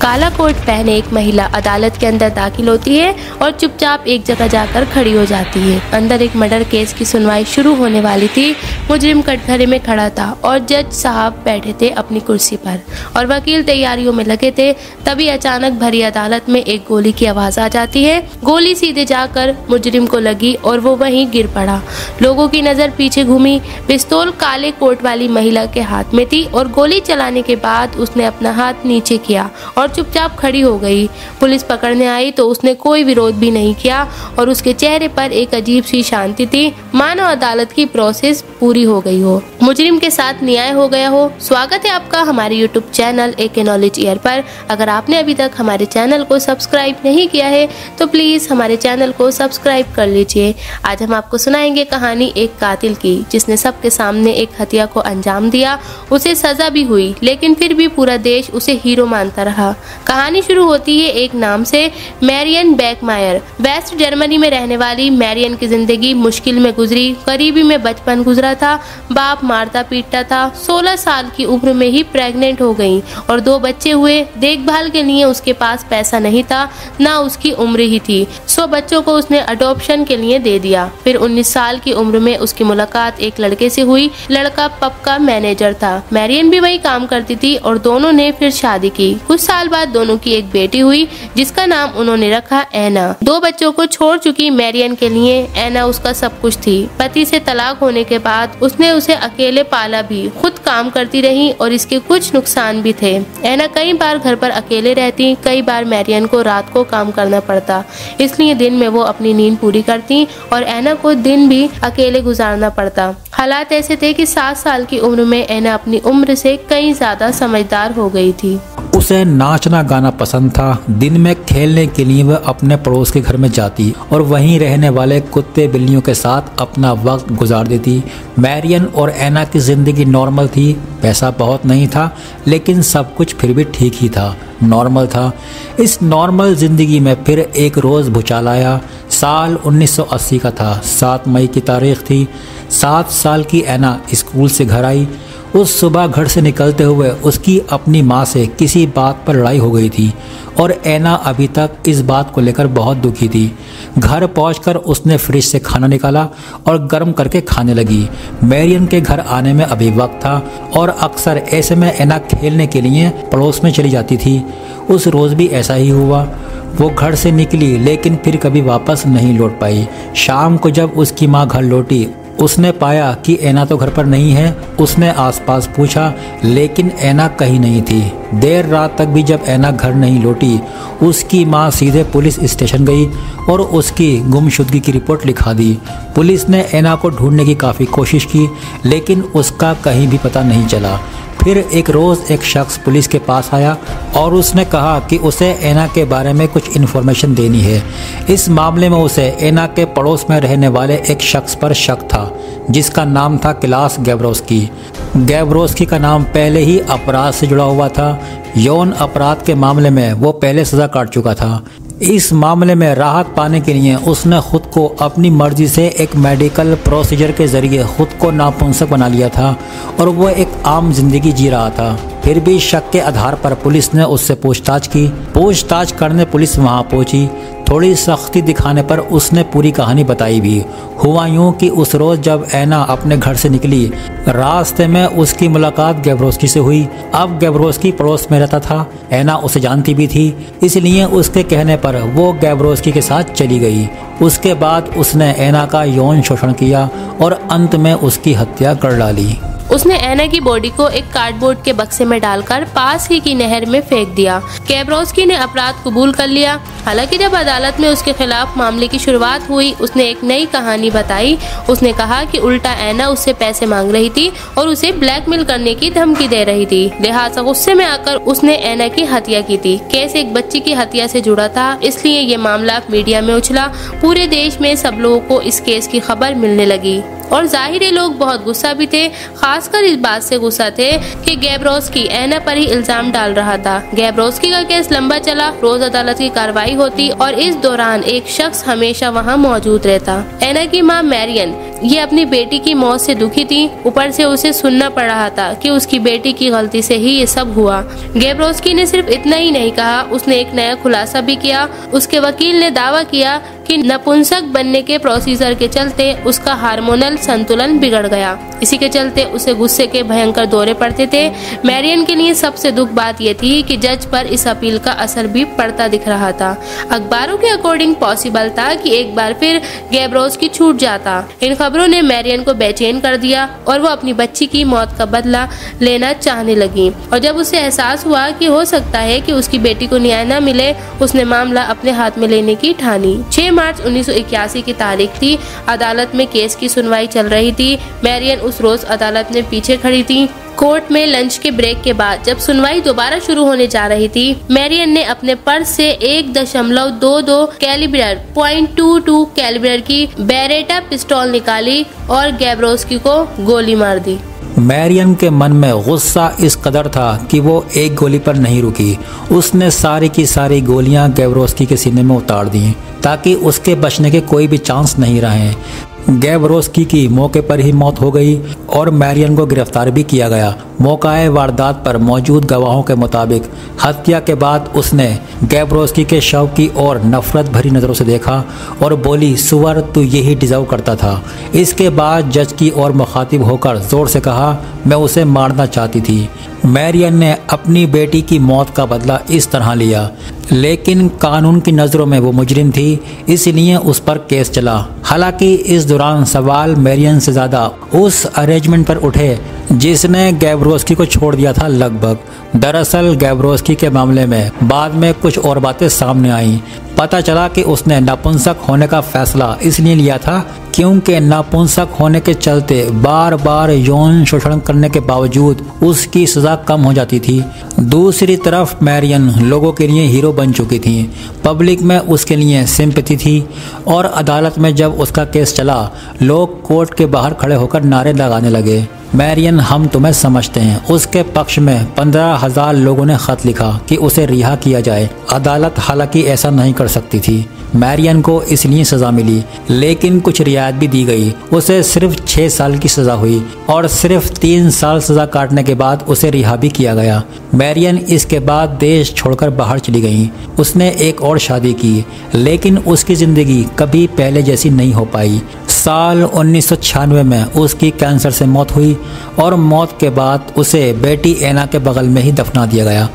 काला कोट पहने एक महिला अदालत के अंदर दाखिल होती है और चुपचाप एक जगह जाकर खड़ी हो जाती है। अंदर एक मर्डर केस की सुनवाई शुरू होने वाली थी। मुजरिम कटघरे में खड़ा था और जज साहब बैठे थे अपनी कुर्सी पर और वकील तैयारियों में लगे थे। तभी अचानक भरी अदालत में एक गोली की आवाज आ जाती है। गोली सीधे जाकर मुजरिम को लगी और वो वहीं गिर पड़ा। लोगों की नजर पीछे घूमी। पिस्तौल काले कोट वाली महिला के हाथ में थी और गोली चलाने के बाद उसने अपना हाथ नीचे किया और चुपचाप खड़ी हो गई। पुलिस पकड़ने आई तो उसने कोई विरोध भी नहीं किया और उसके चेहरे पर एक अजीब सी शांति थी, मानो अदालत की प्रोसेस पूरी हो गई हो, मुजरिम के साथ न्याय हो गया हो। स्वागत है आपका हमारे YouTube channel AK knowledge year पर। अगर आपने अभी तक हमारे चैनल को सब्सक्राइब नहीं किया है तो प्लीज हमारे चैनल को सब्सक्राइब कर लीजिए। आज हम आपको सुनाएंगे कहानी एक कातिल की, जिसने सबके सामने एक हत्या को अंजाम दिया। उसे सजा भी हुई लेकिन फिर भी पूरा देश उसे हीरो मानता रहा। कहानी शुरू होती है एक नाम से, मैरियन बैकमायर। वेस्ट जर्मनी में रहने वाली मैरियन की जिंदगी मुश्किल में गुजरी। गरीबी में बचपन गुजरा था। बाप मारता पीटता था। 16 साल की उम्र में ही प्रेग्नेंट हो गई और 2 बच्चे हुए। देखभाल के लिए उसके पास पैसा नहीं था, ना उसकी उम्र ही थी। 100 बच्चों को उसने अडॉप्शन के लिए दे दिया। फिर 19 साल की उम्र में उसकी मुलाकात एक लड़के से हुई। लड़का पब का मैनेजर था। मैरियन भी वही काम करती थी और दोनों ने फिर शादी की। कुछ साल बाद दोनों की एक बेटी हुई जिसका नाम उन्होंने रखा एना। 2 बच्चों को छोड़ चुकी मैरियन के लिए एना उसका सब कुछ थी। पति से तलाक होने के बाद उसने उसे अकेले पाला भी। खुद काम करती रही और इसके कुछ नुकसान भी थे। एना कई बार घर पर अकेले रहती। कई बार मैरियन को रात को काम करना पड़ता, इसलिए दिन में वो अपनी नींद पूरी करती और एना को दिन भी अकेले गुजारना पड़ता। हालात ऐसे थे कि 7 साल की उम्र में एना अपनी उम्र से कई ज्यादा समझदार हो गई थी। उसे नाचना गाना पसंद था। दिन में खेलने के लिए वह अपने पड़ोस के घर में जाती और वहीं रहने वाले कुत्ते बिल्लियों के साथ अपना वक्त गुजार देती। मैरियन और एना की जिंदगी नॉर्मल थी। पैसा बहुत नहीं था लेकिन सब कुछ फिर भी ठीक ही था, नॉर्मल था। इस नॉर्मल जिंदगी में फिर एक रोज भूचाल आया। साल 1980 का था। 7 मई की तारीख थी। 7 साल की एना स्कूल से घर आई। उस सुबह घर से निकलते हुए उसकी अपनी माँ से किसी बात पर लड़ाई हो गई थी और एना अभी तक इस बात को लेकर बहुत दुखी थी। घर पहुंचकर उसने फ्रिज से खाना निकाला और गर्म करके खाने लगी। मैरियन के घर आने में अभी वक्त था और अक्सर ऐसे में एना खेलने के लिए पड़ोस में चली जाती थी। उस रोज़ भी ऐसा ही हुआ। वो घर से निकली लेकिन फिर कभी वापस नहीं लौट पाई। शाम को जब उसकी माँ घर लौटी उसने पाया कि एना तो घर पर नहीं है। उसने आसपास पूछा लेकिन एना कहीं नहीं थी। देर रात तक भी जब एना घर नहीं लौटी उसकी माँ सीधे पुलिस स्टेशन गई और उसकी गुमशुदगी की रिपोर्ट लिखा दी। पुलिस ने एना को ढूंढने की काफ़ी कोशिश की लेकिन उसका कहीं भी पता नहीं चला। फिर एक रोज़ एक शख्स पुलिस के पास आया और उसने कहा कि उसे एना के बारे में कुछ इन्फॉर्मेशन देनी है। इस मामले में उसे एना के पड़ोस में रहने वाले एक शख्स पर शक था जिसका नाम था क्लास गैब्रोस्की। गैब्रोस्की का नाम पहले ही अपराध से जुड़ा हुआ था। यौन अपराध के मामले में वो पहले सज़ा काट चुका था। इस मामले में राहत पाने के लिए उसने खुद को अपनी मर्जी से एक मेडिकल प्रोसीजर के ज़रिए खुद को नापुंसक बना लिया था और वो एक आम जिंदगी जी रहा था। फिर भी शक के आधार पर पुलिस ने उससे पूछताछ की। पूछताछ करने पुलिस वहां पहुंची। थोड़ी सख्ती दिखाने पर उसने पूरी कहानी बताई भी। हुआ यूं कि उस रोज़ जब एना अपने घर से निकली रास्ते में उसकी मुलाकात गैब्रोस्की से हुई। अब गैब्रोस्की पड़ोस में रहता था। एना उसे जानती भी थी, इसलिए उसके कहने पर वो गैब्रोस्की के साथ चली गई। उसके बाद उसने एना का यौन शोषण किया और अंत में उसकी हत्या कर डाली। उसने एना की बॉडी को एक कार्डबोर्ड के बक्से में डालकर पास ही की नहर में फेंक दिया। गैब्रोस्की ने अपराध कबूल कर लिया। हालांकि जब अदालत में उसके खिलाफ मामले की शुरुआत हुई उसने एक नई कहानी बताई। उसने कहा कि उल्टा एना उससे पैसे मांग रही थी और उसे ब्लैकमेल करने की धमकी दे रही थी। लिहाजा गुस्से में आकर उसने एना की हत्या की थी। केस एक बच्ची की हत्या से जुड़ा था, इसलिए ये मामला मीडिया में उछला। पूरे देश में सब लोगों को इस केस की खबर मिलने लगी और जाहिर है लोग बहुत गुस्सा भी थे। खासकर इस बात से गुस्सा थे कि गैब्रोस्की एना पर ही इल्जाम डाल रहा था। गैब्रोस्की का केस लंबा चला। रोज अदालत की कार्रवाई होती और इस दौरान एक शख्स हमेशा वहां मौजूद रहता। एना की मां मैरियन ये अपनी बेटी की मौत से दुखी थी, ऊपर से उसे सुनना पड़ रहा था कि उसकी बेटी की गलती से ही ये सब हुआ। गैब्रोस्की ने सिर्फ इतना ही नहीं कहा, उसने एक नया खुलासा भी किया। उसके वकील ने दावा किया कि नपुंसक बनने के प्रोसीजर के चलते उसका हार्मोनल संतुलन बिगड़ गया। इसी के चलते उसे गुस्से के भयंकर दौरे पड़ते थे। मैरियन के लिए सबसे दुख बात यह थी कि जज पर इस अपील का असर भी पड़ता दिख रहा था। अखबारों के अकॉर्डिंग पॉसिबल था कि एक बार फिर गैब्रोस्की छूट जाता। इन खबरों ने मैरियन को बेचैन कर दिया और वो अपनी बच्ची की मौत का बदला लेना चाहने लगी। और जब उसे एहसास हुआ कि हो सकता है कि उसकी बेटी को न्याय न मिले, उसने मामला अपने हाथ में लेने की ठानी। 6 मार्च 1981 की तारीख थी। अदालत में केस की सुनवाई चल रही थी। मैरियन उस रोज अदालत में पीछे खड़ी थी। कोर्ट में लंच के ब्रेक के बाद जब सुनवाई दोबारा शुरू होने जा रही थी, मैरियन ने अपने पर्स से 1.22 कैलिबर .22 कैलिबर की बेरेटा पिस्तौल निकाली और गैब्रोस्की को गोली मार दी। मैरियन के मन में गुस्सा इस कदर था कि वो एक गोली पर नहीं रुकी। उसने सारी की सारी गोलियां गैब्रोस्की के सीने में उतार दी ताकि उसके बचने के कोई भी चांस नहीं रहे। गैब्रोस्की की मौके पर ही मौत हो गई और मैरियन को गिरफ्तार भी किया गया। मौकाए वारदात पर मौजूद गवाहों के मुताबिक हत्या के बाद उसने गैब्रोस्की के शव की ओर नफरत भरी नज़रों से देखा और बोली, सुअर तू यही डिजर्व करता था। इसके बाद जज की ओर मुखातिब होकर जोर से कहा, मैं उसे मारना चाहती थी। मैरियन ने अपनी बेटी की मौत का बदला इस तरह लिया, लेकिन कानून की नज़रों में वो मुजरिम थी, इसलिए उस पर केस चला। हालांकि इस दौरान सवाल मैरियन से ज़्यादा उस अरेंजमेंट पर उठे जिसने गैब्रोस्की को छोड़ दिया था लगभग। दरअसल गैब्रोस्की के मामले में बाद में कुछ और बातें सामने आईं। पता चला कि उसने नपुंसक होने का फैसला इसलिए लिया था क्योंकि नपुंसक होने के चलते बार बार यौन शोषण करने के बावजूद उसकी सज़ा कम हो जाती थी। दूसरी तरफ मैरियन लोगों के लिए हीरो बन चुकी थी। पब्लिक में उसके लिए सिंपैथी थी और अदालत में जब उसका केस चला, लोग कोर्ट के बाहर खड़े होकर नारे लगाने लगे, मैरियन हम तुम्हें समझते हैं। उसके पक्ष में 15,000 लोगों ने खत लिखा कि उसे रिहा किया जाए। अदालत हालांकि ऐसा नहीं कर सकती थी। मैरियन को इसलिए सज़ा मिली, लेकिन कुछ रियायत भी दी गई। उसे सिर्फ 6 साल की सज़ा हुई और सिर्फ 3 साल सज़ा काटने के बाद उसे रिहा भी किया गया। मैरियन इसके बाद देश छोड़कर बाहर चली गई। उसने एक और शादी की, लेकिन उसकी ज़िंदगी कभी पहले जैसी नहीं हो पाई। साल 1996 में उसकी कैंसर से मौत हुई और मौत के बाद उसे बेटी एना के बगल में ही दफना दिया गया।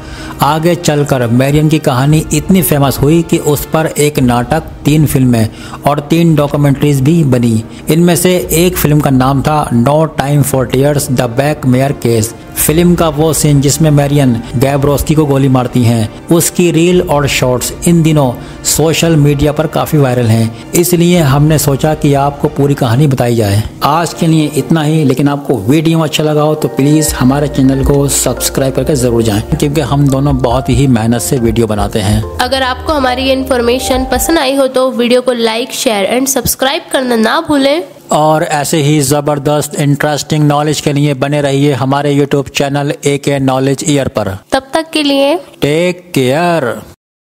आगे चलकर मैरियन की कहानी इतनी फेमस हुई कि उस पर एक नाटक, 3 फिल्में और 3 डॉक्यूमेंट्रीज भी बनी। इनमें से एक फिल्म का नाम था no time for tears, the back mayor case. Film का वो सीन जिसमें मैरियन गैब्रोस्की को गोली मारती हैं, उसकी रील और शॉर्ट्स इन दिनों सोशल मीडिया पर काफ़ी वायरल हैं। इसलिए हमने सोचा कि आपको पूरी कहानी बताई जाए। आज के लिए इतना ही, लेकिन आपको वीडियो अच्छा लगा हो तो प्लीज़ हमारे चैनल को सब्सक्राइब करके ज़रूर जाएं, क्योंकि हम दोनों बहुत ही मेहनत से वीडियो बनाते हैं। अगर आपको हमारी ये इन्फॉर्मेशन पसंद आई हो तो वीडियो को लाइक, शेयर एंड सब्सक्राइब करना ना भूलें। और ऐसे ही ज़बरदस्त इंटरेस्टिंग नॉलेज के लिए बने रहिए हमारे YouTube channel AK knowledge year पर। तब तक के लिए टेक केयर।